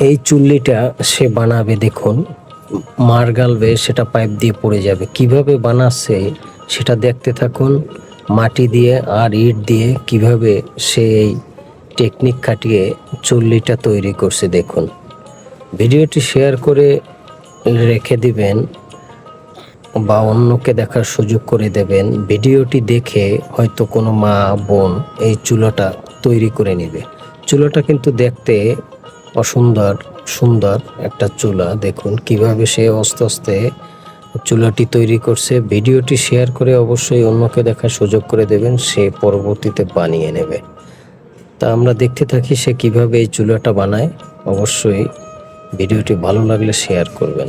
এই চুল্লিটা সে বানাবে, দেখুন মার গালবে, সেটা পাইপ দিয়ে পড়ে যাবে। কিভাবে বানাচ্ছে সেটা দেখতে থাকুন। মাটি দিয়ে আর ইট দিয়ে কিভাবে সে এই টেকনিক খাটিয়ে চুল্লিটা তৈরি করছে দেখুন। ভিডিওটি শেয়ার করে রেখে দিবেন বা অন্যকে দেখার সুযোগ করে দেবেন। ভিডিওটি দেখে হয়তো কোনো মা বোন এই চুলাটা তৈরি করে নেবে। চুলাটা কিন্তু দেখতে অসুন্দর, সুন্দর একটা চুলা। দেখুন কিভাবে সে আস্তে আস্তে চুলাটি তৈরি করছে। ভিডিওটি শেয়ার করে অবশ্যই অন্যকে দেখার সুযোগ করে দেবেন, সে পরবর্তীতে বানিয়ে নেবে। তা আমরা দেখতে থাকি সে কিভাবে এই চুলাটা বানায়। অবশ্যই ভিডিওটি ভালো লাগলে শেয়ার করবেন।